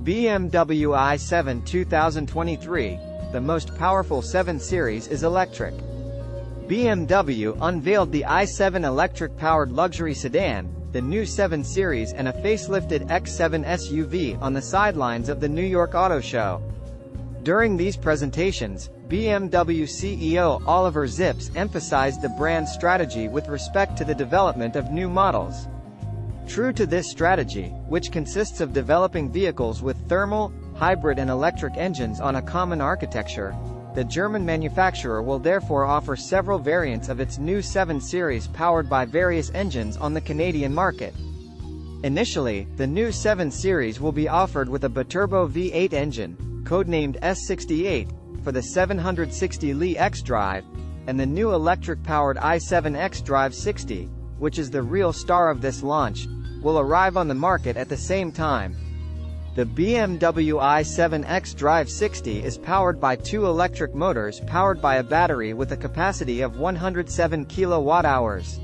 BMW i7 2023, the most powerful 7 Series is electric. BMW unveiled the i7 electric-powered luxury sedan, the new 7 Series and a facelifted X7 SUV on the sidelines of the New York Auto Show. During these presentations, BMW CEO Oliver Zipse emphasized the brand's strategy with respect to the development of new models. True to this strategy, which consists of developing vehicles with thermal, hybrid and electric engines on a common architecture, the German manufacturer will therefore offer several variants of its new 7 Series powered by various engines on the Canadian market. Initially, the new 7 Series will be offered with a biturbo V8 engine, codenamed S68, for the 760Li xDrive, and the new electric-powered i7 xDrive 60, which is the real star of this launch, will arrive on the market at the same time. The BMW i7 xDrive 60 is powered by 2 electric motors powered by a battery with a capacity of 107 kWh.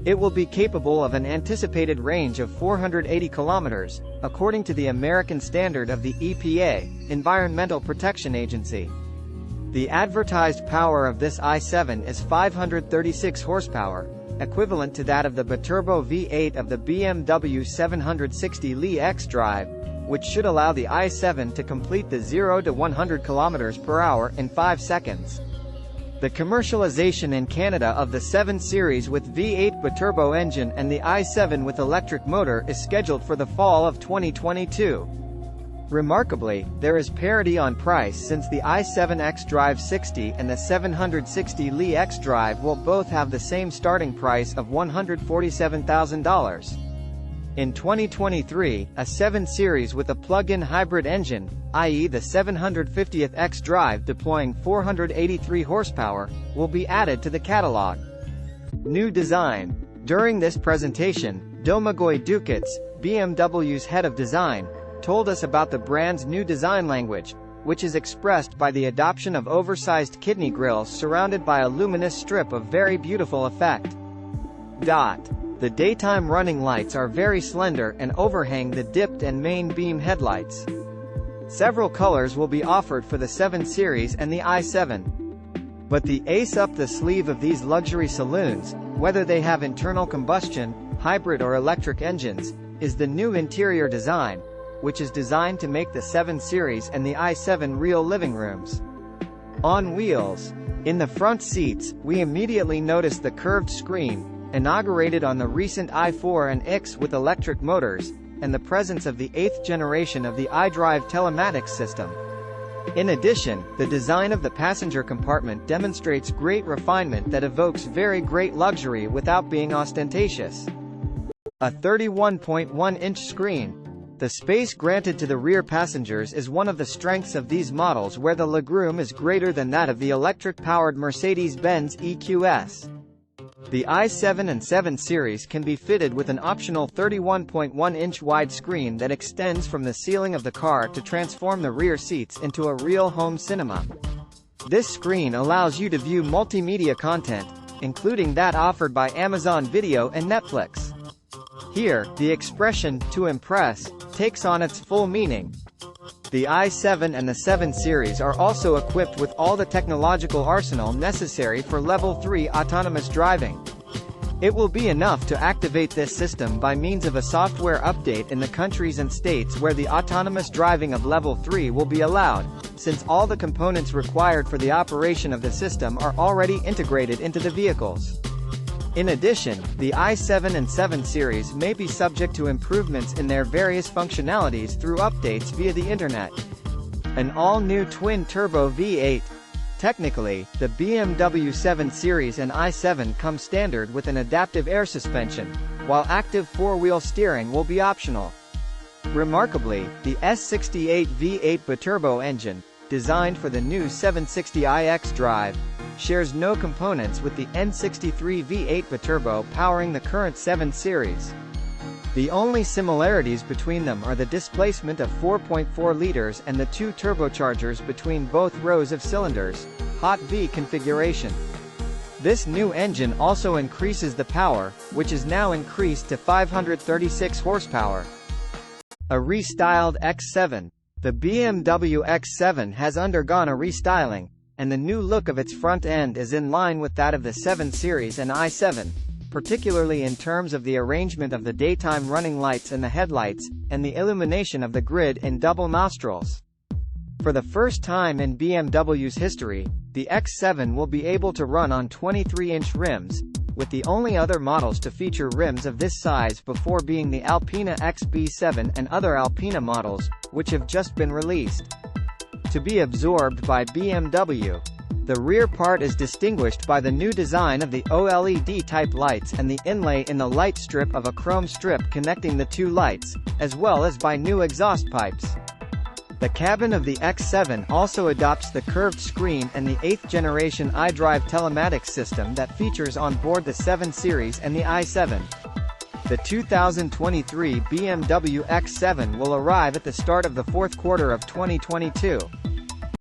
It will be capable of an anticipated range of 480 kilometers, according to the American standard of the EPA, Environmental Protection Agency. The advertised power of this i7 is 536 horsepower, equivalent to that of the biturbo V8 of the BMW 760Li xDrive, which should allow the i7 to complete the 0 to 100 km per hour in 5 seconds. The commercialization in Canada of the 7 Series with V8 biturbo engine and the i7 with electric motor is scheduled for the fall of 2022. Remarkably, there is parity on price since the i7 xDrive 60 and the 760Li xDrive will both have the same starting price of $147,000. In 2023, a 7 Series with a plug-in hybrid engine, i.e. the 750th xDrive deploying 483 horsepower, will be added to the catalog. New design. During this presentation, Domagoj Dukic, BMW's head of design, told us about the brand's new design language, which is expressed by the adoption of oversized kidney grills surrounded by a luminous strip of very beautiful effect. The daytime running lights are very slender and overhang the dipped and main beam headlights. Several colors will be offered for the 7 Series and the i7. But the ace up the sleeve of these luxury saloons, whether they have internal combustion, hybrid or electric engines, is the new interior design, which is designed to make the 7 Series and the i7 real living rooms. On wheels. In the front seats, we immediately notice the curved screen, inaugurated on the recent i4 and X with electric motors, and the presence of the 8th generation of the xDrive telematics system. In addition, the design of the passenger compartment demonstrates great refinement that evokes very great luxury without being ostentatious. A 31.1-inch screen. The space granted to the rear passengers is one of the strengths of these models, where the legroom is greater than that of the electric-powered Mercedes-Benz EQS. The i7 and 7 Series can be fitted with an optional 31.1-inch wide screen that extends from the ceiling of the car to transform the rear seats into a real home cinema. This screen allows you to view multimedia content, including that offered by Amazon Video and Netflix. Here, the expression, "to impress," takes on its full meaning. The i7 and the 7 Series are also equipped with all the technological arsenal necessary for Level 3 autonomous driving. It will be enough to activate this system by means of a software update in the countries and states where the autonomous driving of Level 3 will be allowed, since all the components required for the operation of the system are already integrated into the vehicles. In addition, the i7 and 7 Series may be subject to improvements in their various functionalities through updates via the Internet. An all-new twin-turbo V8. Technically, the BMW 7 Series and i7 come standard with an adaptive air suspension, while active four-wheel steering will be optional. Remarkably, the S68 V8 biturbo engine, designed for the new 760i xDrive, shares no components with the N63 V8 biturbo powering the current 7 Series. The only similarities between them are the displacement of 4.4 liters and the 2 turbochargers between both rows of cylinders, hot V configuration. This new engine also increases the power, which is now increased to 536 horsepower. A restyled X7. The BMW X7 has undergone a restyling, and the new look of its front end is in line with that of the 7 Series and i7, particularly in terms of the arrangement of the daytime running lights in the headlights, and the illumination of the grid in double nostrils. For the first time in BMW's history, the X7 will be able to run on 23-inch rims, with the only other models to feature rims of this size before being the Alpina XB7 and other Alpina models, which have just been released. To be absorbed by BMW. The rear part is distinguished by the new design of the OLED-type lights and the inlay in the light strip of a chrome strip connecting the two lights, as well as by new exhaust pipes. The cabin of the X7 also adopts the curved screen and the 8th generation xDrive telematics system that features on board the 7 Series and the i7. The 2023 BMW X7 will arrive at the start of the fourth quarter of 2022.